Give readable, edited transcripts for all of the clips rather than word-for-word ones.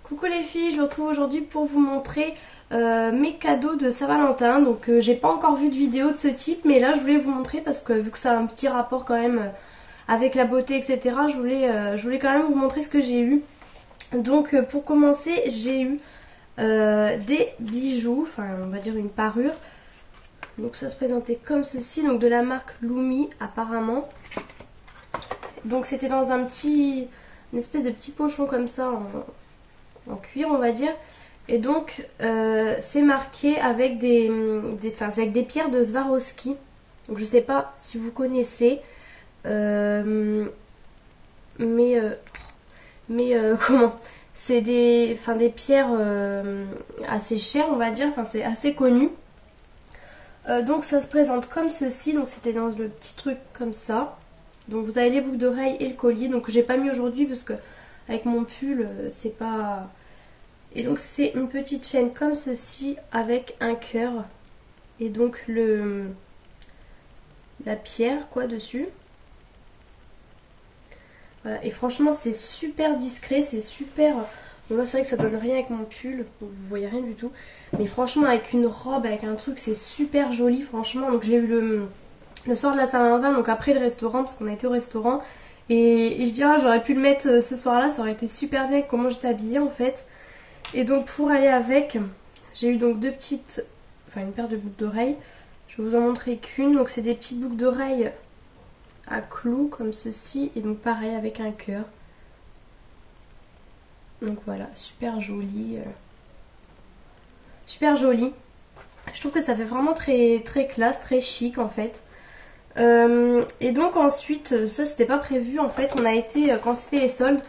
Coucou les filles, je vous retrouve aujourd'hui pour vous montrer mes cadeaux de Saint-Valentin. Donc j'ai pas encore vu de vidéo de ce type, mais là je voulais vous montrer parce que vu que ça a un petit rapport quand même avec la beauté, etc. Je voulais quand même vous montrer ce que j'ai eu. Donc pour commencer, j'ai eu des bijoux, enfin on va dire une parure. Donc ça se présentait comme ceci, donc de la marque Lumi apparemment. Donc c'était dans une espèce de petit pochon comme ça en cuir on va dire. Et donc c'est marqué avec avec des pierres de Swarovski. Donc je sais pas si vous connaissez, mais comment, c'est des pierres assez chères on va dire, enfin c'est assez connu. Donc ça se présente comme ceci, donc c'était dans le petit truc comme ça. Donc vous avez les boucles d'oreilles et le collier, donc j'ai pas mis aujourd'hui parce que avec mon pull c'est pas... Et donc c'est une petite chaîne comme ceci avec un cœur et donc la pierre quoi dessus. Voilà, et franchement c'est super discret, c'est super... Bon là c'est vrai que ça donne rien avec mon pull, vous voyez rien du tout. Mais franchement avec une robe, avec un truc, c'est super joli franchement. Donc je l'ai eu le soir de la Saint-Valentin, donc après le restaurant, parce qu'on a été au restaurant. Et je dirais j'aurais pu le mettre ce soir-là, ça aurait été super bien avec comment j'étais habillée en fait. Et donc pour aller avec, j'ai eu donc une paire de boucles d'oreilles. Je vais vous en montrer qu'une. Donc c'est des petites boucles d'oreilles à clous comme ceci. Et donc pareil avec un cœur. Donc voilà, super joli. Super joli. Je trouve que ça fait vraiment très, très classe, très chic en fait. Et donc ensuite, ça c'était pas prévu en fait. On a été, quand c'était les soldes,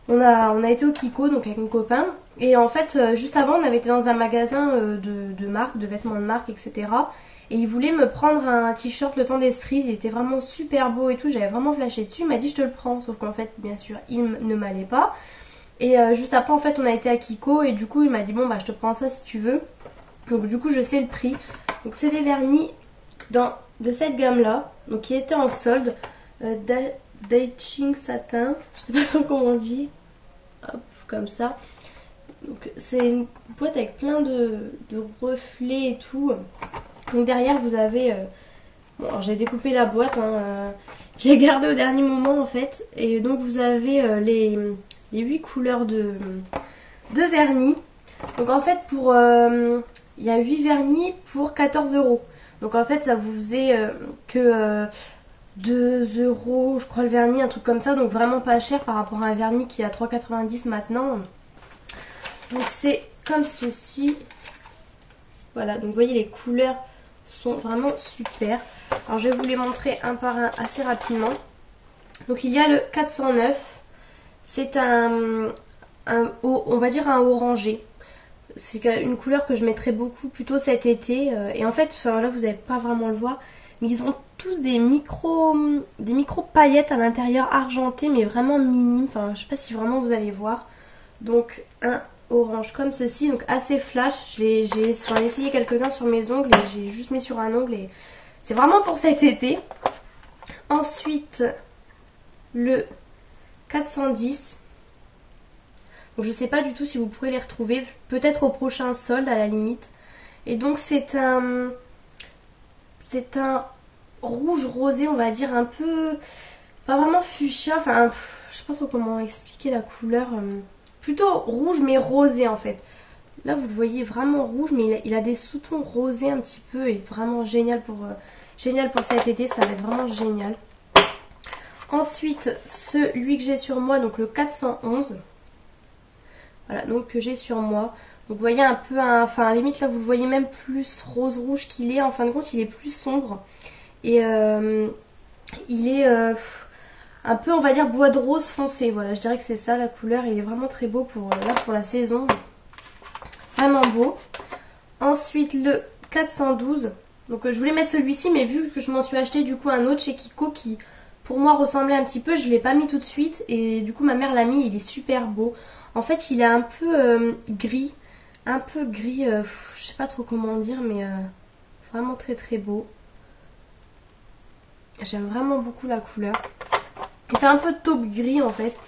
on a été au Kiko donc avec mon copain. Et en fait, juste avant, on avait été dans un magasin de marque, de vêtements de marque, etc. Et il voulait me prendre un t-shirt le temps des cerises. Il était vraiment super beau et tout. J'avais vraiment flashé dessus. Il m'a dit je te le prends. Sauf qu'en fait, bien sûr, il ne m'allait pas. Et juste après, en fait, on a été à Kiko. Et du coup, il m'a dit bon, bah, je te prends ça si tu veux. Donc, du coup, je sais le prix. Donc, c'est des vernis de cette gamme-là. Donc, qui était en solde. Daiching Satin. Je sais pas trop comment on dit. Hop, comme ça. Donc c'est une boîte avec plein de reflets et tout. Donc derrière vous avez... bon alors j'ai découpé la boîte, hein, je l'ai gardée au dernier moment en fait. Et donc vous avez les 8 couleurs de vernis. Donc en fait pour... il y a 8 vernis pour 14 €. Donc en fait ça vous faisait que 2 € je crois le vernis, un truc comme ça. Donc vraiment pas cher par rapport à un vernis qui est à 3,90 € maintenant. Donc c'est comme ceci. Voilà, donc vous voyez les couleurs sont vraiment super. Alors je vais vous les montrer un par un assez rapidement. Donc il y a le 409. C'est on va dire un orangé. C'est une couleur que je mettrais beaucoup plutôt cet été. Et en fait, enfin, là vous n'allez pas vraiment le voir. Mais ils ont tous des micro paillettes à l'intérieur argentées mais vraiment minimes. Enfin je sais pas si vraiment vous allez voir. Donc un orange comme ceci, donc assez flash. J'en ai essayé quelques-uns sur mes ongles et j'ai juste mis sur un ongle et c'est vraiment pour cet été. Ensuite le 410. Donc je sais pas du tout si vous pourrez les retrouver, peut-être au prochain solde à la limite. Et donc c'est un rouge rosé on va dire, un peu pas vraiment fuchsia, enfin je sais pas trop comment expliquer la couleur. Plutôt rouge mais rosé en fait. Là vous le voyez vraiment rouge mais il a des sous-tons rosés un petit peu et vraiment génial pour cet été, ça va être vraiment génial. Ensuite celui que j'ai sur moi, donc le 411. Voilà, donc que j'ai sur moi. Donc vous voyez un peu, enfin à la limite là vous le voyez même plus rose rouge qu'il est. En fin de compte il est plus sombre. Et il est... un peu on va dire bois de rose foncé, voilà je dirais que c'est ça la couleur. Il est vraiment très beau pour la saison, vraiment beau. Ensuite le 412, donc je voulais mettre celui-ci mais vu que je m'en suis acheté du coup un autre chez Kiko qui pour moi ressemblait un petit peu, je ne l'ai pas mis tout de suite et du coup ma mère l'a mis. Il est super beau, en fait il est un peu gris, je sais pas trop comment dire mais vraiment très très beau. J'aime vraiment beaucoup la couleur. Il fait un peu taupe gris en fait.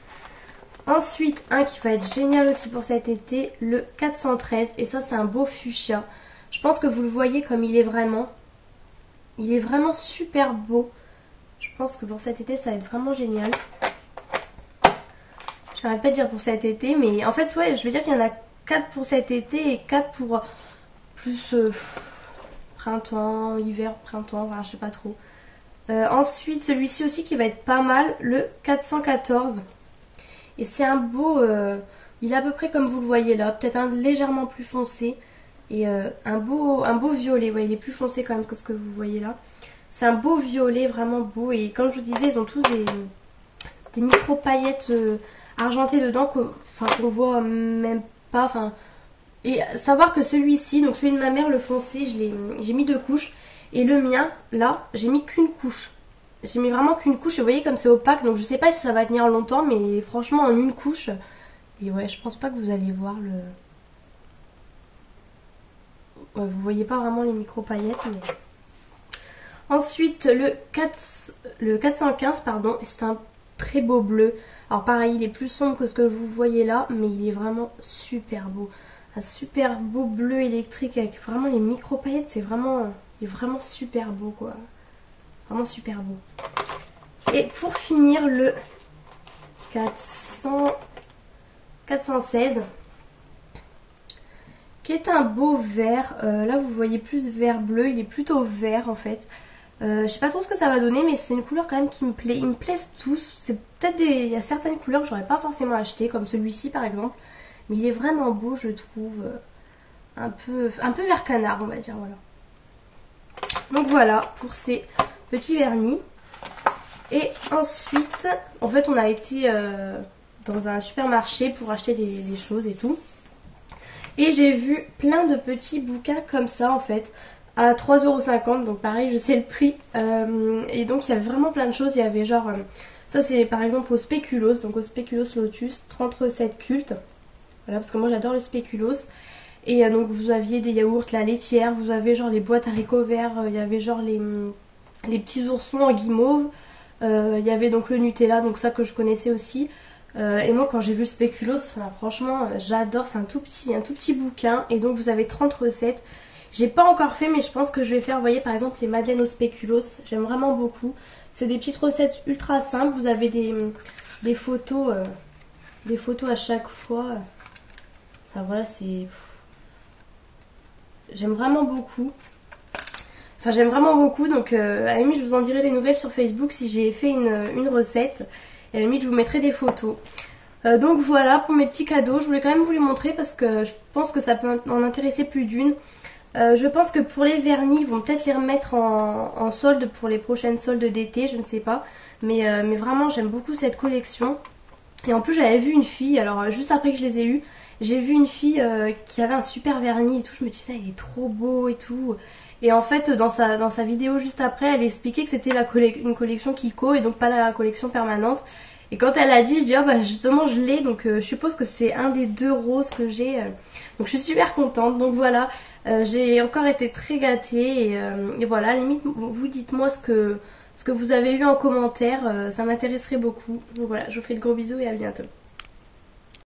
Ensuite, un qui va être génial aussi pour cet été, le 413. Et ça, c'est un beau fuchsia. Je pense que vous le voyez comme il est vraiment. Il est vraiment super beau. Je pense que pour cet été, ça va être vraiment génial. J'arrête pas de dire pour cet été, mais en fait, ouais, je veux dire qu'il y en a 4 pour cet été et 4 pour plus printemps, hiver, printemps, enfin, je sais pas trop. Ensuite, celui-ci aussi qui va être pas mal, le 414. Et c'est un beau, il est à peu près comme vous le voyez là, peut-être un légèrement plus foncé. Et un beau violet, ouais, il est plus foncé quand même que ce que vous voyez là. C'est un beau violet, vraiment beau. Et comme je vous disais, ils ont tous des micro paillettes argentées dedans qu'on voit même pas. Enfin, et savoir que celui-ci, donc celui de ma mère, le foncé, j'ai mis 2 couches. Et le mien, là, j'ai mis qu'une couche. J'ai mis vraiment qu'une couche. Et vous voyez comme c'est opaque, donc je sais pas si ça va tenir longtemps, mais franchement en une couche. Et ouais, je pense pas que vous allez voir le... Ouais, vous voyez pas vraiment les micro paillettes, mais... Ensuite, le 415, pardon, c'est un très beau bleu. Alors pareil, il est plus sombre que ce que vous voyez là, mais il est vraiment super beau. Un super beau bleu électrique avec vraiment les micro paillettes, il est vraiment super beau quoi. Vraiment super beau. Et pour finir, le 416, qui est un beau vert. Là vous voyez plus vert bleu, il est plutôt vert en fait. Je sais pas trop ce que ça va donner, mais c'est une couleur quand même qui me plaît. Ils me plaisent tous. C'est peut-être il y a certaines couleurs que j'aurais pas forcément acheté, comme celui-ci par exemple. Mais il est vraiment beau, je trouve. Un peu vert canard, on va dire, voilà. Donc voilà pour ces petits vernis. Et ensuite, en fait, on a été dans un supermarché pour acheter des choses et tout. Et j'ai vu plein de petits bouquins comme ça en fait, à 3,50€, donc pareil je sais le prix. Et donc il y avait vraiment plein de choses, il y avait genre, ça c'est par exemple au Spéculoos, donc au Spéculoos Lotus, 30 recettes cultes. Voilà, parce que moi j'adore le Spéculoos. Et donc vous aviez des yaourts, la laitière, vous avez genre les boîtes haricots verts, il y avait genre les petits oursons en guimauve. Il y avait donc le Nutella, donc ça que je connaissais aussi. Et moi quand j'ai vu le Spéculoos, enfin, franchement j'adore, c'est un tout petit bouquin. Et donc vous avez 30 recettes. J'ai pas encore fait mais je pense que je vais faire, vous voyez par exemple les madeleines au Spéculoos, j'aime vraiment beaucoup. C'est des petites recettes ultra simples, vous avez des photos à chaque fois. Enfin voilà, c'est... J'aime vraiment beaucoup. Enfin j'aime vraiment beaucoup, donc à la limite je vous en dirai des nouvelles sur Facebook si j'ai fait une recette. Et à la limite je vous mettrai des photos. Donc voilà pour mes petits cadeaux, je voulais quand même vous les montrer parce que je pense que ça peut en intéresser plus d'une. Je pense que pour les vernis, ils vont peut-être les remettre en solde pour les prochaines soldes d'été, je ne sais pas. Mais vraiment j'aime beaucoup cette collection. Et en plus j'avais vu une fille, alors juste après que je les ai eus, j'ai vu une fille qui avait un super vernis et tout, je me suis dit il est trop beau et tout. Et en fait dans sa vidéo juste après, elle expliquait que c'était une collection Kiko et donc pas la collection permanente. Et quand elle a dit, je dis bah justement je l'ai, donc je suppose que c'est un des 2 roses que j'ai. Donc je suis super contente, donc voilà, j'ai encore été très gâtée et voilà, à la limite vous dites-moi ce que vous avez eu en commentaire, ça m'intéresserait beaucoup. Donc voilà, je vous fais de gros bisous et à bientôt.